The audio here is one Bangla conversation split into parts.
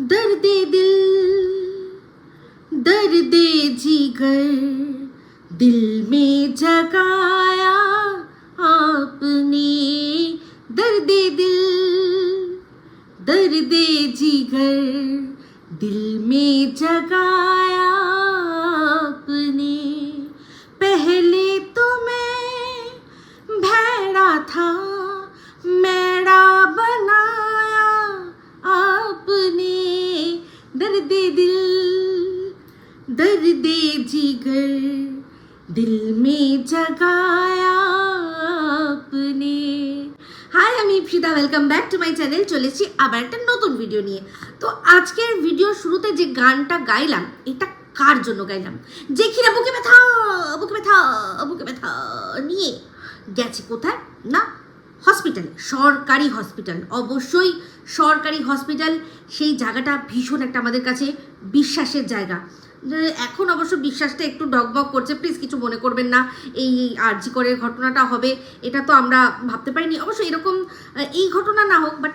दर्द दिल दर्द जिगर दिल में जगाया आपने दर्द दिल दर्द जिगर दिल में जगाया आपने पहले तो मैं भेड़ा था मेरा बनाया आपने दर्द दिल दर्द जिगर दिल में जगाया आपने। হাই, আমি Ipsita, welcome back to my channel. চলেছি আবার একটা নতুন ভিডিও নিয়ে। তো আজকের ভিডিওর শুরুতে যে গানটা গাইলাম, এটা কার জন্য গাইলাম? যে কিনা বুকে ব্যথা বুকে ব্যথা বুকে ব্যথা নিয়ে গেছে কোথায় না, হসপিটালে, সরকারি হসপিটাল। অবশ্যই সরকারি হসপিটাল, সেই জায়গাটা ভীষণ একটা আমাদের কাছে বিশ্বাসের জায়গা। এখন অবশ্য বিশ্বাসটা একটু ডগবগ করছে, প্লিজ কিছু মনে করবেন না। এই আরজি করের ঘটনাটা হবে এটা তো আমরা ভাবতে পারিনি। অবশ্য এরকম এই ঘটনা না হোক, বাট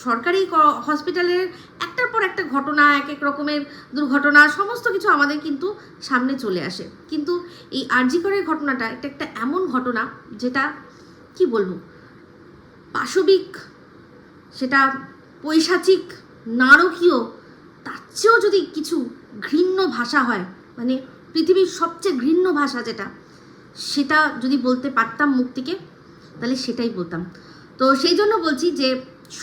সরকারি হসপিটালের একটার পর একটা ঘটনা, এক এক রকমের দুর্ঘটনা, সমস্ত কিছু আমাদের কিন্তু সামনে চলে আসে। কিন্তু এই আরজি করের ঘটনাটা এটা একটা এমন ঘটনা যেটা কি বলবো, পাশবিক, সেটা পৈশাচিক, নারকীয়, তার চেয়েও যদি কিছু ঘৃণ্য ভাষা হয়, মানে পৃথিবীর সবচেয়ে ঘৃণ্য ভাষা যেটা, সেটা যদি বলতে পারতাম মুখ থেকে, তাহলে সেটাই বলতাম। তো সেই জন্য বলছি যে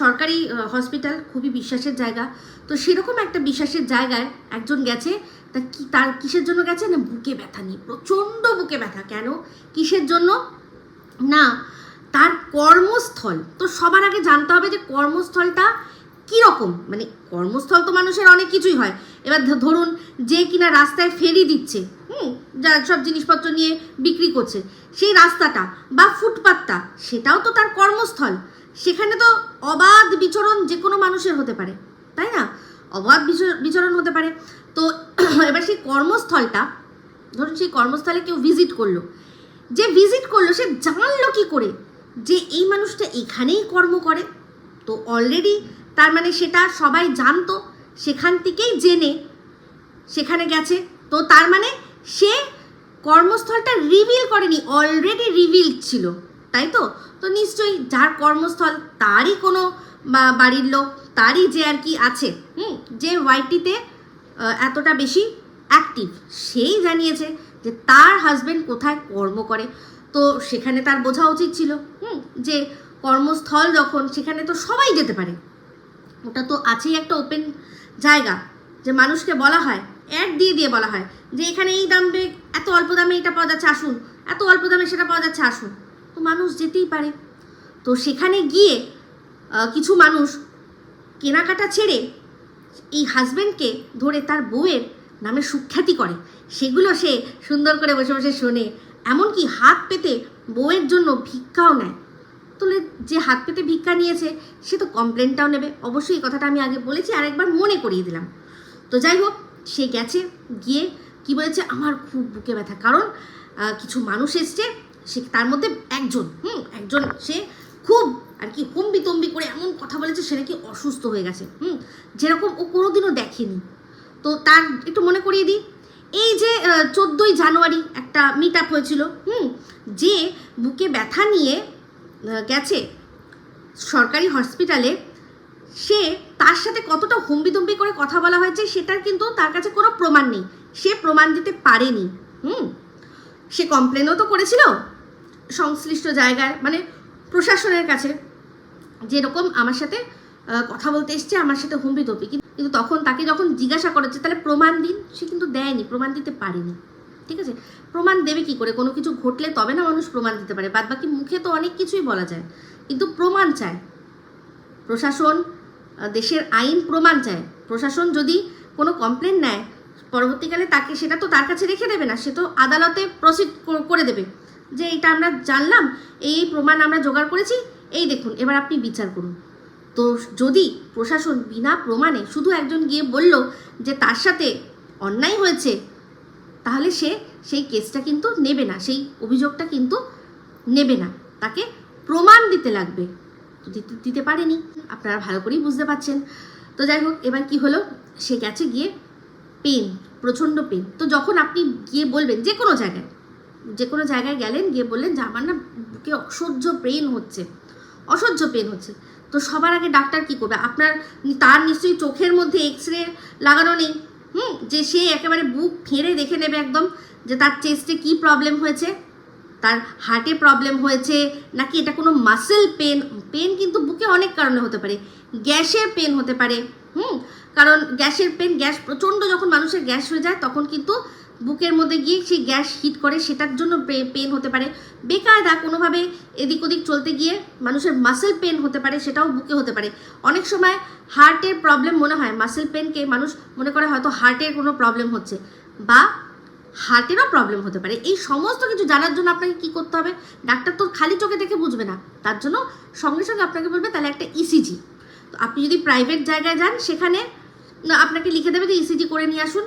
সরকারি হসপিটাল খুবই বিশ্বাসের জায়গা। তো সেরকম একটা বিশ্বাসের জায়গায় একজন গেছে। তার কিসের জন্য গেছে না, বুকে ব্যথা নিয়ে, প্রচণ্ড বুকে ব্যথা। কেন, কিসের জন্য না, তার কর্মস্থল। তো সবার আগে জানতে হবে যে কর্মস্থলটা কীরকম। মানে কর্মস্থল তো মানুষের অনেক কিছুই হয়। এবার ধরুন যে কিনা রাস্তায় ফেরি দিচ্ছে, যা সব জিনিসপত্র নিয়ে বিক্রি করছে, সেই রাস্তাটা বা ফুটপাতটা, সেটাও তো তার কর্মস্থল। সেখানে তো অবাধ বিচরণ যে কোনো মানুষের হতে পারে, তাই না? অবাধ বিচরণ হতে পারে। তো এবার সেই কর্মস্থলটা, ধরুন সেই কর্মস্থলে কেউ ভিজিট করলো, যে ভিজিট করলো সে জানলো কি করে যে এই মানুষটা এখানেই কর্ম করে? তো অলরেডি তার মানে সেটা সবাই জানতো, সেখান থেকেই জেনে সেখানে গেছে। তো তার মানে সে কর্মস্থলটা রিভিল করেনি, অলরেডি রিভিল ছিল, তাই তো? তো নিশ্চয়ই যার কর্মস্থল তারই কোনো বাড়ির লোক, তারই যে আর কি আছে, যে ওয়াইটিতে এতটা বেশি অ্যাক্টিভ, সেই জানিয়েছে যে তার হাজব্যান্ড কোথায় কর্ম করে। তো সেখানে তার বোঝা উচিত ছিল যে কর্মস্থল যখন, সেখানে তো সবাই যেতে পারে। ওটা তো আছেই একটা ওপেন জায়গা, যে মানুষকে বলা হয়, অ্যাড দিয়ে দিয়ে বলা হয় যে এখানে এই দামে, এত অল্প দামে এটা পাওয়া যাচ্ছে আসুন, এত অল্প দামে সেটা পাওয়া যাচ্ছে আসুন। তো মানুষ যেতেই পারে। তো সেখানে গিয়ে কিছু মানুষ কেনাকাটা ছেড়ে এই হাজব্যান্ডকে ধরে তার বউয়ের নামে সুখ্যাতি করে, সেগুলো সে সুন্দর করে বসে বসে শোনে। এমনকি হাত পেতে বউয়ের জন্য ভিক্ষাও নেয়। তাহলে যে হাত পেতে ভিক্ষা নিয়েছে সে তো কমপ্লেনটাও নেবে। অবশ্যই এই কথাটা আমি আগে বলেছি, আরেকবার মনে করিয়ে দিলাম। তো যাই হোক, সে গেছে, গিয়ে কি বলেছে, আমার খুব বুকে ব্যথা। কারণ কিছু মানুষ এসছে, সে তার মধ্যে একজন সে খুব আর কি হম্বি তম্বি করে এমন কথা বলেছে, সে নাকি অসুস্থ হয়ে গেছে, যেরকম ও কোনোদিনও দেখেনি। তো তার একটু মনে করিয়ে দিই, এই যে 14ই জানুয়ারি একটা মিট আপ হয়েছিল, যে বুকে ব্যথা নিয়ে গেছে সরকারি হসপিটালে, সে তার সাথে কতটা হম্বিতম্বি করে কথা বলা হয়েছে সেটার কিন্তু তার কাছে কোনো প্রমাণ নেই, সে প্রমাণ দিতে পারেনি। সে কমপ্লেনও তো করেছিল সংশ্লিষ্ট জায়গায়, মানে প্রশাসনের কাছে, যেরকম আমার সাথে কথা বলতে এসছে, আমার সাথে হম্বিতম্বি। কিন্তু তখন তাকে যখন জিজ্ঞাসা করেছে তাহলে প্রমাণ দিন, সে কিন্তু দেয়নি, প্রমাণ দিতে পারেনি। ঠিক আছে, প্রমাণ দেবে কি করে? কোনো কিছু ঘটলে তবে না মানুষ প্রমাণ দিতে পারে। বাদ বাকি মুখে তো অনেক কিছুই বলা যায়, কিন্তু প্রমাণ চায় প্রশাসন, দেশের আইন প্রমাণ চায়। প্রশাসন যদি কোনো কমপ্লেন নেয়, পরবর্তীকালে তাকে সেটা তো তার কাছে রেখে দেবে না, সে তো আদালতে প্রসিড করে দেবে যে এটা আমরা জানলাম, এই প্রমাণ আমরা জোগাড় করেছি, এই দেখুন, এবার আপনি বিচার করুন। তো যদি প্রশাসন বিনা প্রমাণে শুধু একজন গিয়ে বলল যে তার সাথে অন্যায় হয়েছে, তাহলে সে সেই কেসটা কিন্তু নেবে না, সেই অভিযোগটা কিন্তু নেবে না, তাকে প্রমাণ দিতে লাগবে। তো দিতে পারেনি, আপনারা ভালো করেই বুঝতে পারছেন। তো যাই হোক, এবার কি হলো, সে গেছে গিয়ে পেন, প্রচণ্ড পেন। তো যখন আপনি গিয়ে বলবেন যে কোনো জায়গায় গেলেন, গিয়ে বললেন যে আমার না বুকে অসহ্য পেন হচ্ছে, তো সবার আগে ডাক্তার কি করবে, তার নিশ্চয়ই চোখের মধ্যে এক্সরে লাগানো নেই, যে সে একেবারে বুক ফেড়ে দেখে নেবে একদম যে তার চেস্টে কি প্রবলেম হয়েছে, তার হার্টে প্রবলেম হয়েছে নাকি এটা কোনো মাসেল পেন কিন্তু বুকে অনেক কারণে হতে পারে। গ্যাসের পেন হতে পারে, কারণ গ্যাসের পেন, গ্যাস প্রচণ্ড যখন মানুষের গ্যাস হয়ে যায় তখন কিন্তু বুকের মধ্যে গিয়ে সেই গ্যাস হিট করে, সেটার জন্য পেন হতে পারে। বেকায়দা কোনোভাবে এদিক ওদিক চলতে গিয়ে মানুষের মাসেল পেন হতে পারে, সেটাও বুকে হতে পারে। অনেক সময় হার্টের প্রবলেম মনে হয়, মাসেল পেনকে মানুষ মনে করে হয়তো হার্টের কোনো প্রবলেম হচ্ছে, বা হার্টেরও প্রবলেম হতে পারে। এই সমস্ত কিছু জানার জন্য আপনাকে কি করতে হবে, ডাক্তার তো খালি চোখে দেখে বুঝবে না, তার জন্য সঙ্গে সঙ্গে আপনাকে বলবে তাহলে একটা ইসিজি। তো আপনি যদি প্রাইভেট জায়গায় যান সেখানে আপনাকে লিখে দেবে যে ইসিজি করে নিয়ে আসুন,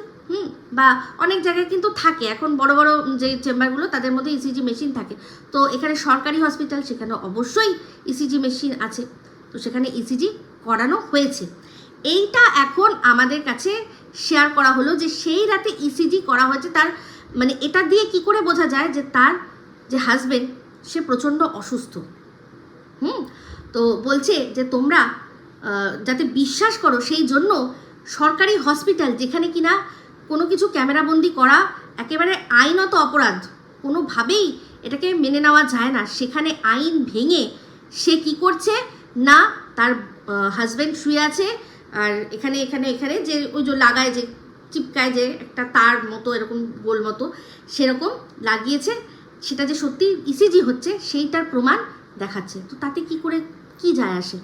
বা অনেক জায়গায় কিন্তু থাকে, এখন বড় বড় যে চেম্বারগুলো তাদের মধ্যে ইসিজি মেশিন থাকে। তো এখানে সরকারি হসপিটাল, সেখানে অবশ্যই ইসিজি মেশিন আছে, তো সেখানে ইসিজি করানো হয়েছে। এইটা এখন আমাদের কাছে শেয়ার করা হলো যে সেই রাতে ইসিজি করা হয়েছে। তার মানে এটা দিয়ে কি করে বোঝা যায় যে তার যে হাজবেন্ড সে প্রচণ্ড অসুস্থ। তো বলছে যে তোমরা যাতে বিশ্বাস করো সেই জন্য সরকারি হসপিটাল, যেখানে কিনা কোনো কিছু ক্যামেরাবন্দি করা একেবারে আইনত অপরাধ, কোনোভাবেই এটাকে মেনে নেওয়া যায় না, সেখানে আইন ভেঙে সে কি করছে না, তার হাজব্যান্ড শুয়ে আছে আর এখানে এখানে এখানে যে ওই যে লাগায়, যে চিপকায়, যে একটা তার মতো এরকম গোল মতো সেরকম লাগিয়েছে, সেটা যে সত্যি ইসিজি হচ্ছে সেইটার প্রমাণ দেখাচ্ছে। তো তাতে কি করে কি যায় আসে?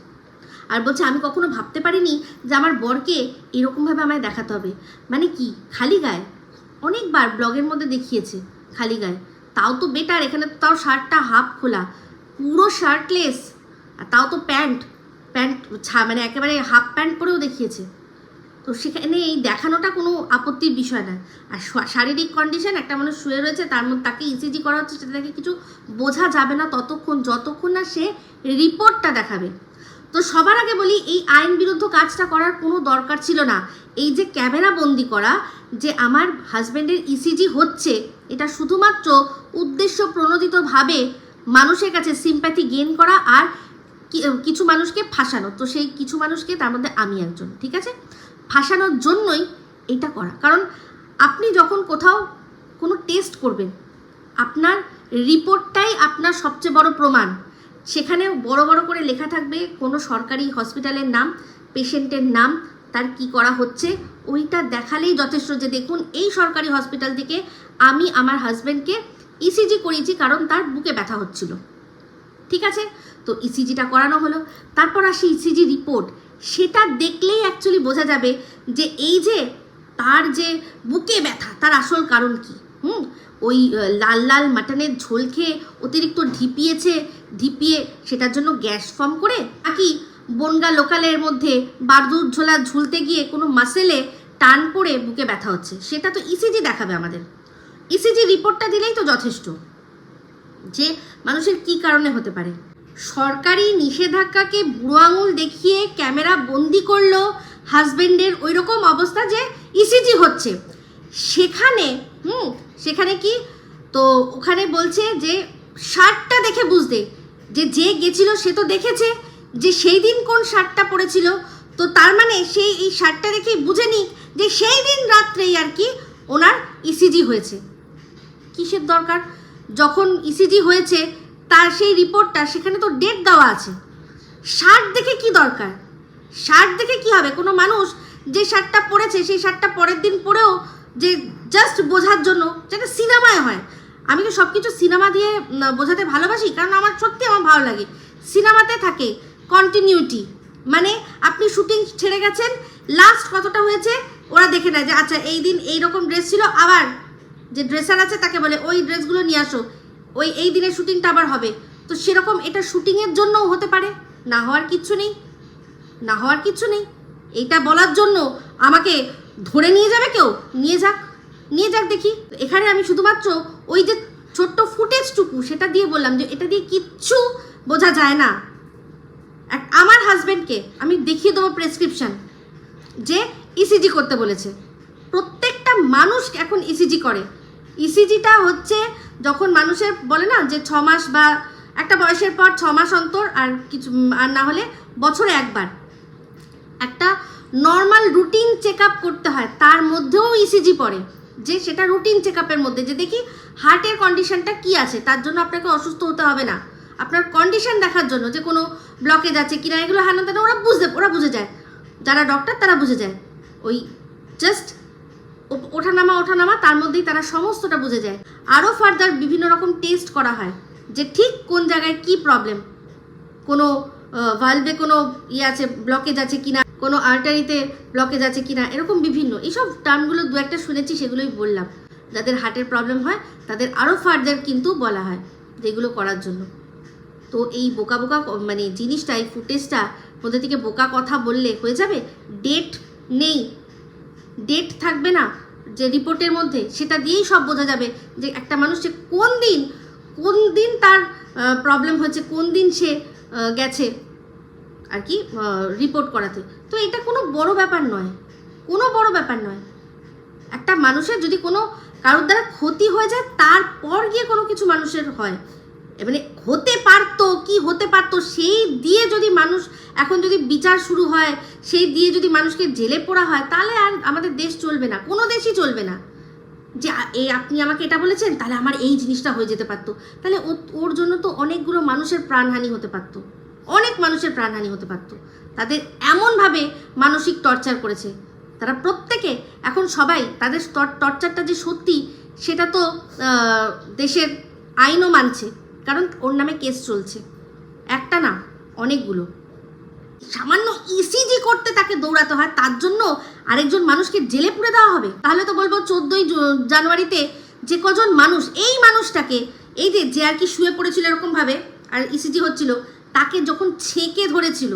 আর বলছে আমি কখনো ভাবতে পারিনি যে আমার বরকে এরকমভাবে আমায় দেখাতে হবে। মানে কি খালি গায়ে? অনেকবার ব্লগের মধ্যে দেখিয়েছে খালি গায়ে, তাও তো বেটার, এখানে তো তাও শার্টটা হাফ খোলা, পুরো শার্টলেস, আর তাও তো প্যান্ট মানে একেবারে হাফ প্যান্ট পরেও দেখিয়েছে। তো সেখানে এই দেখানোটা কোনো আপত্তির বিষয় না। আর শারীরিক কন্ডিশন, একটা মানুষ শুয়ে রয়েছে, তার মধ্যে তাকে ইসিজি করা হচ্ছে, সেটা থেকে কিছু বোঝা যাবে না যতক্ষণ না সে রিপোর্টটা দেখাবে। তো সবার আগে বলি, এই আইন বিরুদ্ধ কাজটা করার কোনো দরকার ছিল না। এই যে ক্যামেরা বন্দি করা, যে আমার হাজব্যান্ডের ইসিজি হচ্ছে, এটা শুধুমাত্র উদ্দেশ্য প্রণোদিতভাবে মানুষের কাছে সিম্প্যাথি গেইন করা আর কিছু মানুষকে ফাঁসানো। তো সেই কিছু মানুষকে, তার মধ্যে আমি একজন, ঠিক আছে, ফাঁসানোর জন্যই এটা করা। কারণ আপনি যখন কোথাও কোনো টেস্ট করবেন, আপনার রিপোর্টটাই আপনার সবচেয়ে বড় প্রমাণ। সেখানে বড় বড় করে লেখা থাকবে কোনো সরকারি হসপিটালের নাম, পেশেন্টের নাম, তার কি করা হচ্ছে, ওইটা দেখালেই যথেষ্ট যে দেখুন এই সরকারি হসপিটাল থেকে আমি আমার হাজব্যান্ডকে ইসিজি করিয়েছি কারণ তার বুকে ব্যথা হচ্ছিল। ঠিক আছে, তো ইসিজিটা করানো হলো। তারপর আসি ইসিজি রিপোর্ট, সেটা দেখলেই অ্যাকচুয়ালি বোঝা যাবে যে এই যে তার যে বুকে ব্যথা, তার আসল কারণ কি। ওই লাল লাল মাটনের ঝোল খেয়ে অতিরিক্ত ঢিপিয়ে সেটার জন্য গ্যাস ফর্ম করে, নাকি বনগা লোকালের মধ্যে বারদুর ঝোলা ঝুলতে গিয়ে কোনো মাসেলে টান পড়ে বুকে ব্যথা হচ্ছে, সেটা তো ইসিজি দেখাবে আমাদের। ইসিজি রিপোর্টটা দিলেই তো যথেষ্ট যে মানুষের কি কারণে হতে পারে। সরকারি নিষেধাজ্ঞাকে বুড়ো আঙুল দেখিয়ে ক্যামেরা বন্দি করলো হাজবেন্ডের ওই রকম অবস্থা যে ইসিজি হচ্ছে, সেখানে কি, তো ওখানে বলছে যে শার্টটা দেখে বুঝতে, যে গেছিল সে তো দেখেছে যে সেই দিন কোন শার্টটা পরেছিল, তো তার মানে সেই এই শার্টটা দেখেই বুঝে নিক যে সেই দিন রাত্রেই আর কি ওনার ইসিজি হয়েছে। কিসের দরকার? যখন ইসিজি হয়েছে তার সেই রিপোর্টটা, সেখানে তো ডেট দেওয়া আছে। শার্ট দেখে কি দরকার? শার্ট দেখে কি হবে? কোনো মানুষ যে শার্টটা পরেছে সেই শার্টটা পরের দিন পরেও যে জাস্ট বোঝার জন্য, যেটা সিনেমায় হয়, আমি তো সব কিছু সিনেমা দিয়ে বোঝাতে ভালোবাসি, কারণ আমার সত্যি আমার ভালো লাগে। সিনেমাতে থাকে কন্টিনিউটি, মানে আপনি শুটিং ছেড়ে গেছেন, লাস্ট কতটা হয়েছে ওরা দেখে নেয় যে আচ্ছা এই দিন এইরকম ড্রেস ছিল, আবার যে ড্রেসার আছে তাকে বলে ওই ড্রেসগুলো নিয়ে আসো, এই দিনের শুটিংটা আবার হবে। তো সেরকম এটা শুটিংয়ের জন্যও হতে পারে, না হওয়ার কিচ্ছু নেই। এইটা বলার জন্য আমাকে ধরে নিয়ে যাবে কেউ? নিয়ে যাক দেখি। এখানে আমি শুধুমাত্র ওই যে ছোট্ট ফুটেজটুকু সেটা দিয়ে বললাম যে এটা দিয়ে কিচ্ছু বোঝা যায় না। আমার হাজব্যান্ডকে আমি দেখিয়ে দেবো প্রেসক্রিপশন, যে ইসিজি করতে বলেছে। প্রত্যেকটা মানুষ এখন ইসিজি করে। ইসিজিটা হচ্ছে যখন মানুষের বলে না যে 6 মাস বা একটা বয়সের পর 6 মাস অন্তর, আর কিছু আর না হলে বছরে একবার একটা নর্মাল রুটিন চেক আপ করতে হয়, তার মধ্যেও ইসিজি পড়ে। যে সেটা রুটিন চেক আপের মধ্যে যে দেখি হার্টের কন্ডিশনটা কি আছে, তার জন্য আপনাকে অসুস্থ হতে হবে না, আপনার কন্ডিশন দেখার জন্য যে কোনো ব্লকেজ আছে কিনা, এগুলো হ্যান তেন ওরা বুঝে যায়, যারা ডক্টর তারা বুঝে যায়। ওই জাস্ট ওঠানামা তার মধ্যেই তারা সমস্তটা বুঝে যায়। আরও ফার্দার বিভিন্ন রকম টেস্ট করা হয় যে ঠিক কোন জায়গায় কি প্রবলেম, কোনো ভালভে কোনো আছে ব্লকেজ আছে কিনা, কোনো আর্টারিতে ব্লকেজ আছে কিনা, এরকম বিভিন্ন এইসব টার্মগুলো দু একটা শুনেছি, সেগুলোই বললাম। যাদের হার্টের প্রবলেম হয় তাদের আরও ফার্দার কিন্তু বলা হয় যেগুলো করার জন্য। তো এই বোকা মানে জিনিসটা, এই ফুটেজটা মধ্যে থেকে বোকা কথা বললে হয়ে যাবে? ডেট নেই, ডেট থাকবে না যে রিপোর্টের মধ্যে, সেটা দিয়েই সব বোঝা যাবে যে একটা মানুষ সে কোন দিন তার প্রবলেম হয়েছে, কোন দিন সে গেছে আর কি রিপোর্ট করাতে। তো এটা কোনো বড় ব্যাপার নয়, কোনো বড় ব্যাপার নয়। একটা মানুষের যদি কোনো কারোর দ্বারা ক্ষতি হয়ে যায় তারপর গিয়ে কোনো কিছু মানুষের হয়, মানে হতে পারতো সেই দিয়ে যদি মানুষ এখন যদি বিচার শুরু হয়, সেই দিয়ে যদি মানুষকে জেলে পোড়া হয়, তাহলে আর আমাদের দেশ চলবে না, কোনো দেশই চলবে না। যে আপনি আমাকে এটা বলেছেন, তাহলে আমার এই জিনিসটা হয়ে যেতে পারতো, তাহলে ওর জন্য তো অনেকগুলো মানুষের প্রাণহানি হতে পারতো, অনেক মানুষের প্রাণহানি হতে পারতো। তাদের এমনভাবে মানসিক টর্চার করেছে তারা প্রত্যেকে। এখন সবাই তাদের টর্চারটা যে সত্যি সেটা তো দেশের আইনও মানছে, কারণ ওর নামে কেস চলছে, একটা না অনেকগুলো। সামান্য ইসিজি করতে তাকে দৌড়াতে হয়, তার জন্য আরেকজন মানুষকে জেলে পুরে দেওয়া হবে? তাহলে তো বলবো 14ই জানুয়ারিতে যে কজন মানুষ এই মানুষটাকে এই যে আর কি শুয়ে পড়েছিল এরকমভাবে আর ইসিজি হচ্ছিল, তাকে যখন ছেঁকে ধরেছিল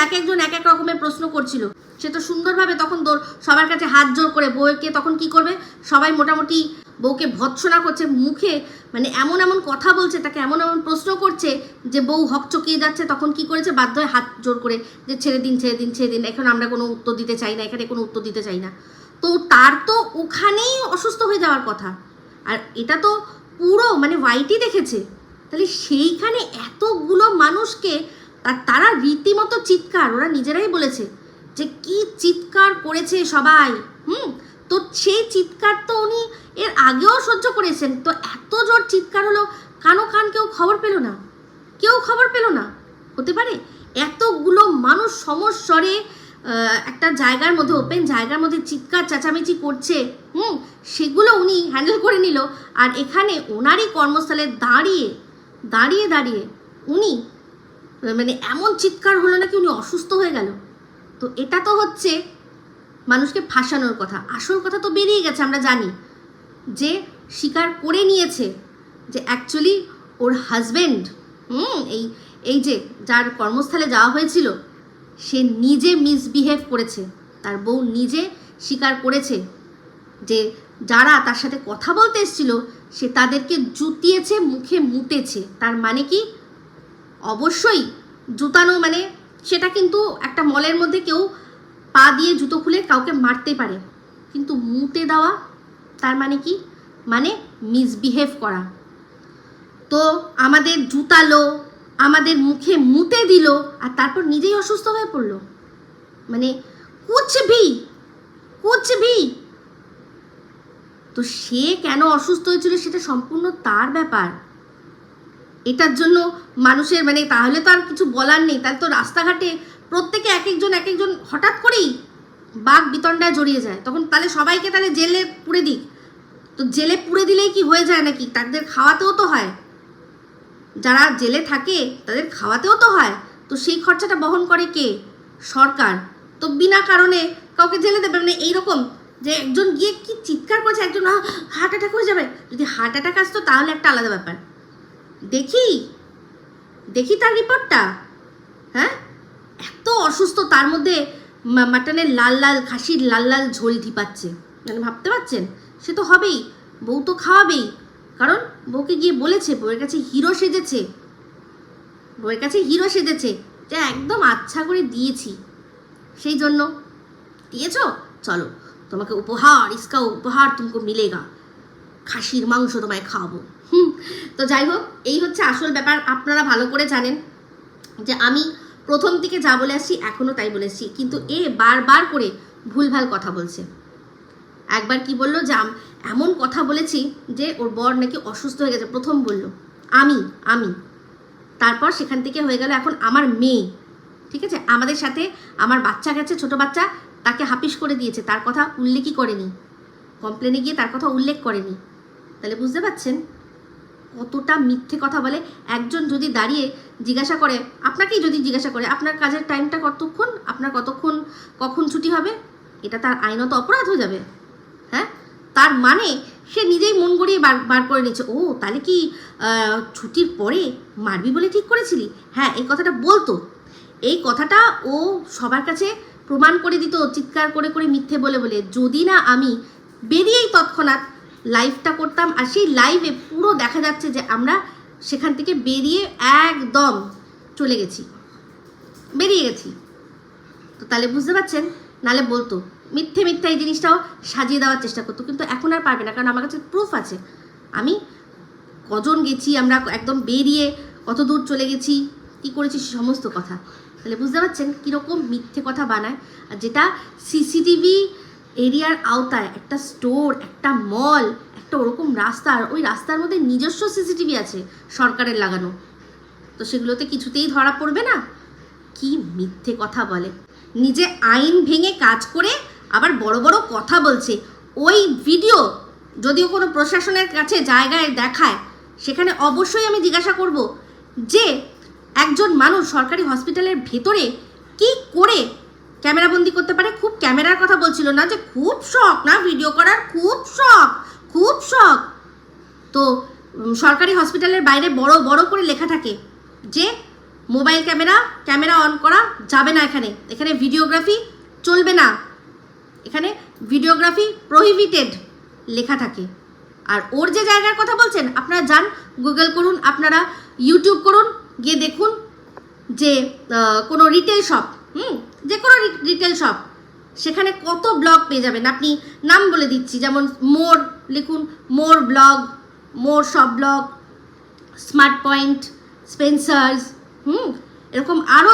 এক একজন এক এক রকমের প্রশ্ন করছিল, সে তো সুন্দরভাবে তখন সবার কাছে হাত জোর করে বউকে তখন কি করবে, সবাই মোটামুটি বউকে ভৎসনা করছে, মুখে মানে এমন কথা বলছে, তাকে এমন প্রশ্ন করছে যে বউ হকচকিয়ে যাচ্ছে। তখন কি করেছে, বাধ্য হয়ে হাত জোর করে যে ছেড়ে দিন, এখন আমরা কোনো উত্তর দিতে চাই না, এখানে কোনো উত্তর দিতে চাই না। তো তার তো ওখানেই অসুস্থ হয়ে যাওয়ার কথা, আর এটা তো পুরো মানে ওয়াইটি দেখেছে। তাহলে সেইখানে এতগুলো মানুষকে তারা রীতিমতো চিৎকার, ওরা নিজেরাই বলেছে যে কি চিৎকার করেছে সবাই। তো সেই চিৎকার তো উনি এর আগেও সহ্য করেছেন, তো এত জোর চিৎকার হলো, কেউ খবর পেল না, হতে পারে? এতগুলো মানুষ সমস্বরে একটা জায়গার মধ্যে, ওপেন জায়গার মধ্যে চিৎকার চেঁচামেচি করছে, সেগুলো উনি হ্যান্ডেল করে নিল। আর এখানে ওনারই কর্মস্থলে দাঁড়িয়ে উনি মানে এমন চিৎকার হলো নাকি উনি অসুস্থ হয়ে গেল। তো এটা তো হচ্ছে মানুষকে ফাঁসানোর কথা। আসল কথা তো বেরিয়ে গেছে, আমরা জানি যে স্বীকার করে নিয়েছে যে অ্যাকচুয়ালি ওর হাজব্যান্ড এই যে যার কর্মস্থলে যাওয়া হয়েছিল সে নিজে মিসবিহেভ করেছে। তার বউ নিজে স্বীকার করেছে যে যারা তার সাথে কথা বলতে এসেছিল সে তাদেরকে জুতিয়েছে, মুখে মুতেছে। তার মানে কি, অবশ্যই জুতানো মানে সেটা কিন্তু একটা মলের মধ্যে কেউ পা দিয়ে জুতো খুলে কাউকে মারতে পারে, কিন্তু মুতে দেওয়া তার মানে কি, মানে মিসবিহেভ করা। তো আমাদের জুতালো, আমাদের মুখে মুতে দিল, আর তারপর নিজেই অসুস্থ হয়ে পড়লো। মানে কুছ ভি। তো সে কেন অসুস্থ হয়েছিল সেটা সম্পূর্ণ তার ব্যাপার। এটার জন্য মানুষের মানে তাহলে তো আর কিছু বলার নেই। তাহলে তো রাস্তাঘাটে প্রত্যেকে এক একজন হঠাৎ করেই বাঘ বিতণ্ডায় জড়িয়ে যায়, তখন তাহলে সবাইকে তাহলে জেলে পুরে দিক। তো জেলে পুরে দিলেই কি হয়ে যায় নাকি? তাদের খাওয়াতেও তো হয়, যারা জেলে থাকে তাদের খাওয়াতেও তো হয়। তো সেই খরচাটা বহন করে কে? সরকার। তো বিনা কারণে কাউকে জেলে দেবে মানে এইরকম যে একজন গিয়ে কি চিৎকার করেছে, একজন হার্ট অ্যাটাক হয়ে যাবে। যদি হার্ট অ্যাটাক আসতো তাহলে একটা আলাদা ব্যাপার। দেখি তার রিপোর্টটা। হ্যাঁ, এত অসুস্থ, তার মধ্যে মাটনের লাল খাসির লাল ঝোল ঢিপাচ্ছে, মানে ভাবতে পারছেন? সে তো হবেই, বউ তো খাওয়াবেই, কারণ বউকে গিয়ে বলেছে, বউয়ের কাছে হিরো সেজেছে যে একদম আচ্ছা করে দিয়েছি, সেই জন্য দিয়েছ, চলো তোমাকে উপহার, ইসকা উপহার তুমকো মিলেগা, খাসির মাংস তোমায় খাওয়াবো। তো যাই হোক, এই হচ্ছে আসল ব্যাপার। আপনারা ভালো করে জানেন যে আমি প্রথম থেকে যা বলে আসছি এখনও তাই বলে আসছি, কিন্তু এ বারবার করে ভুলভাল কথা বলছে। একবার কি বললো যে এমন কথা বলেছি যে ওর বর নাকি অসুস্থ হয়ে গেছে, প্রথম বললো আমি, তারপর সেখান থেকে হয়ে গেল এখন আমার মেয়ে। ঠিক আছে, আমাদের সাথে আমার বাচ্চা গেছে, ছোট বাচ্চা, তাকে হাপিস করে দিয়েছে, তার কথা উল্লেখই করেনি, কমপ্লেনে গিয়ে তার কথা উল্লেখ করেনি। তাহলে বুঝতে পারছেন কতটা মিথ্যে কথা বলে। একজন যদি দাঁড়িয়ে জিজ্ঞাসা করে, আপনাকেই যদি জিজ্ঞাসা করে আপনার কাজের টাইমটা কতক্ষণ, আপনার কখন ছুটি হবে, এটা তার আইনত অপরাধ হয়ে যাবে। হ্যাঁ, তার মানে সে নিজেই মন গড়িয়ে বার করে নিচ্ছে, ও তাহলে কি ছুটির পরে মারবি বলে ঠিক করেছিলি। হ্যাঁ, এই কথাটা বলতো, এই কথাটা ও সবার কাছে প্রমাণ করে দিত চিৎকার করে করে মিথ্যে বলে বলে, যদি না আমি বেরিয়েই তৎক্ষণাৎ লাইভটা করতাম। আর সেই লাইভে পুরো দেখা যাচ্ছে যে আমরা সেখান থেকে বেরিয়ে একদম বেরিয়ে গেছি। তো তাহলে বুঝতে পারছেন, নালে বলতো মিথ্যে এই জিনিসটাও সাজিয়ে দেওয়ার চেষ্টা করতো, কিন্তু এখন আর পারবে না, কারণ আমার কাছে প্রুফ আছে। আমি কজন গেছি, আমরা একদম বেরিয়ে কত দূর চলে গেছি, কি করেছি সমস্ত কথা। তাহলে বুঝতে পারছেন কীরকম মিথ্যে কথা বানায়। আর যেটা সিসিটিভি এরিয়ার আওতায়, একটা স্টোর, একটা মল, একটা ওরকম রাস্তা, আর ওই রাস্তার মধ্যে নিজস্ব সিসিটিভি আছে সরকারের লাগানো, তো সেগুলোতে কিছুতেই ধরা পড়বে না। কি মিথ্যে কথা বলে, নিজে আইন ভেঙে কাজ করে আবার বড় বড় কথা বলছে। ওই ভিডিও যদিও কোনো প্রশাসনের কাছে জায়গায় দেখায়, সেখানে অবশ্যই আমি জিজ্ঞাসা করব যে একজন মানুষ সরকারি হসপিটালের ভেতরে কি করে ক্যামেরাবন্দি করতে পারে। খুব ক্যামেরার কথা বলছিল না, যে খুব শখ না ভিডিও করার, খুব শখ। তো সরকারি হসপিটালের বাইরে বড় বড় করে লেখা থাকে যে মোবাইল ক্যামেরা অন করা যাবে না, এখানে ভিডিওগ্রাফি চলবে না, এখানে ভিডিওগ্রাফি প্রহিবিটেড লেখা থাকে। আর ওর যে জায়গার কথা বলছেন, আপনারা যান গুগল করুন, আপনারা ইউটিউব করুন, গিয়ে দেখুন যে কোনো রিটেল শপ, যে কোনো রিটেল শপ, সেখানে কত ব্লগ পেয়ে যাবেন। আপনি নাম বলে দিচ্ছি, যেমন মোর লিখুন, মোর ব্লগ, মোর শপ ব্লগ, স্মার্ট পয়েন্ট, স্পেন্সার্স, এরকম আরও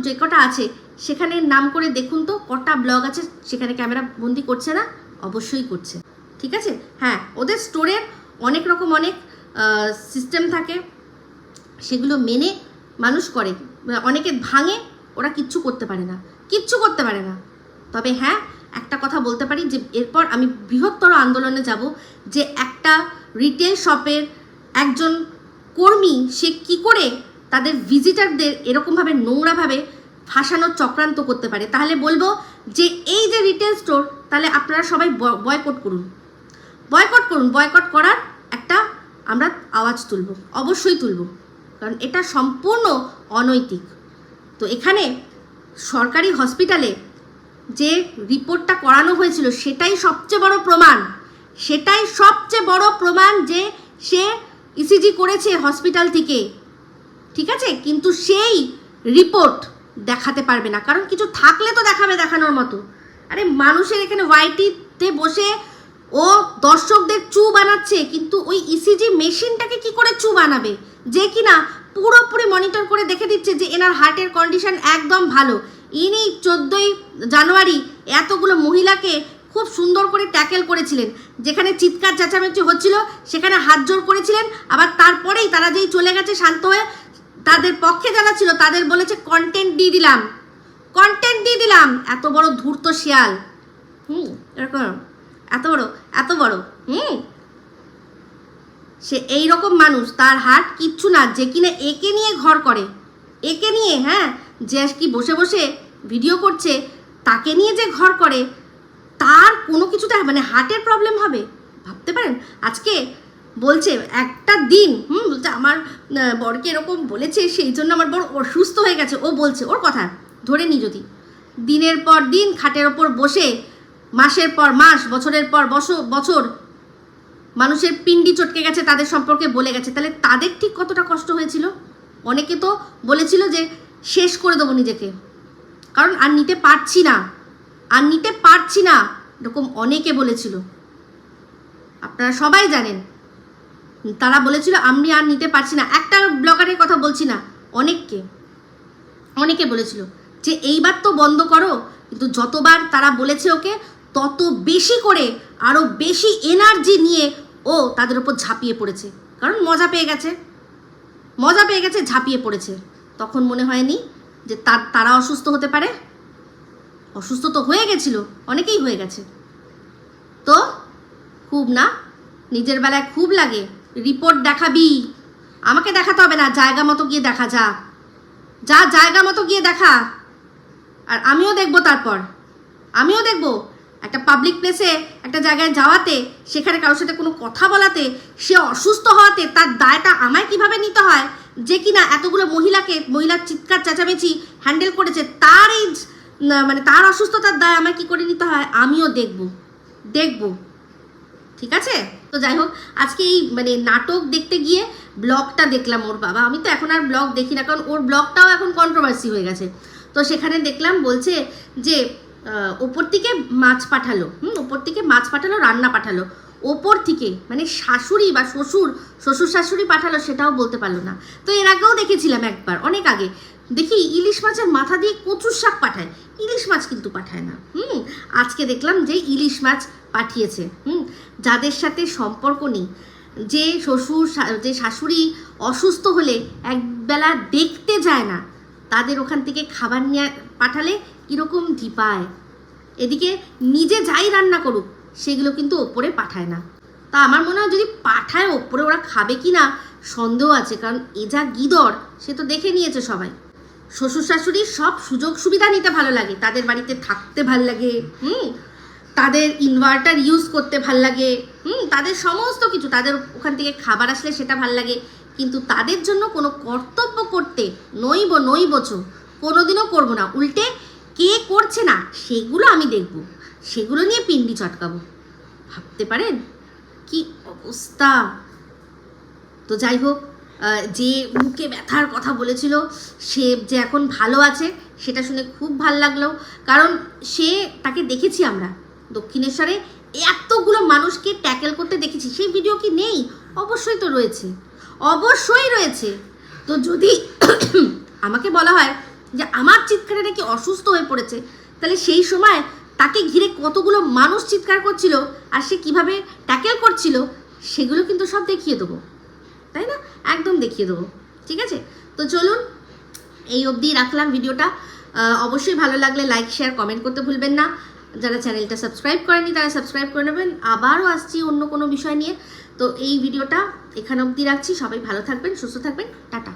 যে কটা আছে, সেখানে নাম করে দেখুন তো কটা ব্লগ আছে সেখানে ক্যামেরা বন্দি করছে না। অবশ্যই করছে, ঠিক আছে। হ্যাঁ, ওদের স্টোরের অনেক সিস্টেম থাকে, সেগুলো মেনে মানুষ করে, অনেকে ভাঙে, ওরা কিচ্ছু করতে পারে না। তবে হ্যাঁ, একটা কথা বলতে পারি যে এরপর আমি বৃহত্তর আন্দোলনে যাব, যে একটা রিটেল শপের একজন কর্মী সে কি করে তাদের ভিজিটারদের এরকমভাবে নোংরাভাবে ফাঁসানোর চক্রান্ত করতে পারে। তাহলে বলবো যে এই যে রিটেল স্টোর, তাহলে আপনারা সবাই বয়কট করুন। বয়কট করার একটা আমরা আওয়াজ তুলব, অবশ্যই তুলব, কারণ এটা সম্পূর্ণ অনৈতিক। তো এখানে সরকারি হসপিটালে যে রিপোর্টটা করানো হয়েছিল, সেটাই সবচেয়ে বড় প্রমাণ যে সে ইসিজি করেছে হসপিটাল থেকে, ঠিক আছে। কিন্তু সেই রিপোর্ট দেখাতে পারবে না, কারণ কিছু থাকলে তো দেখানোর মতো। আরে মানুষের এখানে ওয়াইটিতে বসে ও দর্শকদের চু বানাচ্ছে, কিন্তু ওই ইসিজি মেশিনটাকে কি করে চু বানাবে, যে কিনা পুরোপুরি মনিটর করে দেখে দিচ্ছে যে এনার হার্টের কন্ডিশন একদম ভালো। ইনি 14ই জানুয়ারি এতগুলো মহিলাকে খুব সুন্দর করে ট্যাকেল করেছিলেন, যেখানে চিৎকার চেঁচামেচি হচ্ছিল সেখানে হাত জোর করেছিলেন। আবার তারপরেই তারা যেই চলে গেছে শান্ত হয়ে, তাদের পক্ষে যারা ছিল তাদের বলেছে কন্টেন্ট দিয়ে দিলাম। এত বড় ধূর্ত শিয়াল, এরকম এত বড় সে এইরকম মানুষ, তার হার্ট কিচ্ছু না, যে কিনা একে নিয়ে ঘর করে, হ্যাঁ, যে কি বসে বসে ভিডিও করছে, তাকে নিয়ে যে ঘর করে, তার কোনো কিছুতে মানে হার্টের প্রবলেম হবে, ভাবতে পারেন। আজকে বলছে একটা দিন বলছে আমার বরকে এরকম বলেছে, সেই জন্য আমার বর অসুস্থ হয়ে গেছে। ও বলছে, ওর কথা ধরে নি, যদি দিনের পর দিন খাটের ওপর বসে মাসের পর মাস, বছরের পর বছর মানুষের পিন্ডি চটকে গেছে, তাদের সম্পর্কে বলে গেছে, তাহলে তাদের ঠিক কতটা কষ্ট হয়েছিল। অনেকে তো বলেছিল যে শেষ করে দেবো নিজেকে, কারণ আর নিতে পারছি না এরকম অনেকে বলেছিল, আপনারা সবাই জানেন। তারা বলেছিল আমি আর নিতে পারছি না, একটা ব্লগারের কথা বলছি না, অনেকে বলেছিল যে এইবার তো বন্ধ করো, কিন্তু যতবার তারা বলেছে ওকে তত বেশি করে আরও বেশি এনার্জি নিয়ে ও তাদের উপর ঝাঁপিয়ে পড়েছে, কারণ মজা পেয়ে গেছে ঝাঁপিয়ে পড়েছে। তখন মনে হয়নি যে তারা অসুস্থ হতে পারে? অসুস্থ তো হয়ে গেছিল, অনেকেই হয়ে গেছে। তো খুব না, নিজের বেলায় খুব লাগে, রিপোর্ট দেখাবি, আমাকে দেখাতে হবে না, জায়গা মতো গিয়ে দেখা, যা জায়গা মতো গিয়ে দেখা। আর আমিও দেখবো, তারপর আমিও দেখবো একটা পাবলিক প্লেসে একটা জায়গায় যাওয়াতে, সেখানে কারোর সাথে কোনো কথা বলাতে, সে অসুস্থ হওয়াতে তার দায়টা আমায় কিভাবে নিতে হয়, যে কিনা এতগুলো মহিলার চিৎকার চেঁচামেচি হ্যান্ডেল করেছে, তার এই মানে তার অসুস্থতার দায় আমায় কি করে নিতে হয়, আমিও দেখবো। ঠিক আছে? তো যাই হোক, আজকে এই মানে নাটক দেখতে গিয়ে ব্লগটা দেখলাম ওর বাবা। আমি তো এখন আর ব্লগ দেখি না, কারণ ওর ব্লগটাও এখন কন্ট্রোভার্সি হয়ে গেছে। তো সেখানে দেখলাম বলছে যে ওপর থেকে মাছ পাঠালো, রান্না পাঠালো ওপর থেকে, মানে শাশুড়ি বা শ্বশুর শাশুড়ি পাঠালো সেটাও বলতে পারলো না। তো এর আগেও দেখেছিলাম একবার, অনেক আগে দেখি ইলিশ মাছের মাথা দিয়ে কচুর শাক পাঠায়, ইলিশ মাছ কিন্তু পাঠায় না। আজকে দেখলাম যে ইলিশ মাছ পাঠিয়েছে। যাদের সাথে সম্পর্ক নেই, যে শাশুড়ি অসুস্থ হলে একবেলা দেখতে যায় না, তাদের ওখান থেকে খাবার নিয়ে পাঠালে কীরকম ধিপায়। এদিকে নিজে যাই রান্না করুক সেগুলো কিন্তু ওপরে পাঠায় না। তা আমার মনে হয় যদি পাঠায় ওপরে, ওরা খাবে কি না সন্দেহ আছে, কারণ এ যা গিদর সে তো দেখে নিয়েছে সবাই। শ্বশুর শাশুড়ির সব সুযোগ সুবিধা নিতে ভালো লাগে, তাদের বাড়িতে থাকতে ভাল লাগে, তাদের ইনভার্টার ইউজ করতে ভাল লাগে, তাদের সমস্ত কিছু, তাদের ওখান থেকে খাবার আসলে সেটা ভাল লাগে, কিন্তু তাদের জন্য কোনো কর্তব্য করতে নইবচ কোনোদিনও করবো না। উল্টে কে করছে না সেগুলো আমি দেখব, সেগুলো নিয়ে পিন্ডি চটকাবো। ভাবতে পারেন কি অবস্থা। তো যাই হোক, যে মুখে ব্যথার কথা বলেছিল সে যে এখন ভালো আছে সেটা শুনে খুব ভালো লাগলো, কারণ তাকে দেখেছি আমরা দক্ষিণেশ্বরে এতগুলো মানুষকে ট্যাকেল করতে দেখেছি। সেই ভিডিও কি নেই? অবশ্যই তো রয়েছে, অবশ্যই রয়েছে। তো যদি আমাকে বলা হয় যে আমার চিৎকারে নাকি অসুস্থ হয়ে পড়েছে, তাহলে সেই সময় তাকে ঘিরে কতগুলো মানুষ চিৎকার করছিল আর সে কিভাবে ট্যাকেল করছিল সেগুলো কিন্তু সব দেখিয়ে দেবো, তাই না? একদম দেখিয়ে দেবো। ঠিক আছে? তো চলুন, এই অবধি রাখলাম ভিডিওটা। অবশ্যই ভালো লাগলে লাইক শেয়ার কমেন্ট করতে ভুলবেন না। যারা চ্যানেলটা সাবস্ক্রাইব করেনি তারা সাবস্ক্রাইব করে নেবেন। আবারও আসছি অন্য কোনো বিষয় নিয়ে। তো এই ভিডিওটা এখানে অবধি রাখছি। সবাই ভালো থাকবেন, সুস্থ থাকবেন, টাটা।